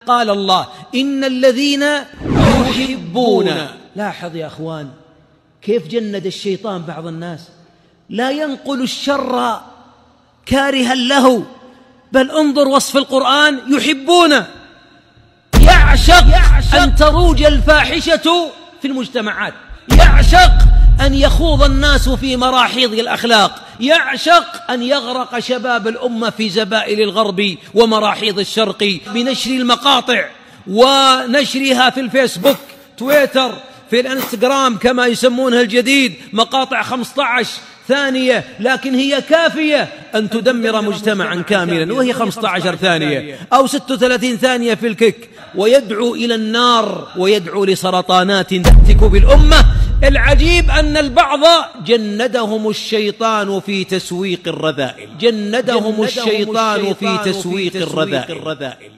قال الله إن الذين يحبون. لاحظ يا أخوان كيف جند الشيطان بعض الناس، لا ينقل الشر كارها له، بل انظر وصف القرآن: يحبون، يعشق أن تروج الفاحشة في المجتمعات، يعشق أن يخوض الناس في مراحيض الأخلاق، يعشق أن يغرق شباب الأمة في زبائل الغرب ومراحيض الشرق بنشر المقاطع ونشرها في الفيسبوك، تويتر، في الانستغرام كما يسمونها الجديد، مقاطع 15 ثانية، لكن هي كافية أن تدمر مجتمعا كاملا، وهي 15 ثانية أو 36 ثانية في الكيك، ويدعو إلى النار ويدعو لسرطانات تهتك بالأمة. العجيب أن البعض جندهم الشيطان في تسويق الرذائل، جندهم الشيطان في تسويق الرذائل.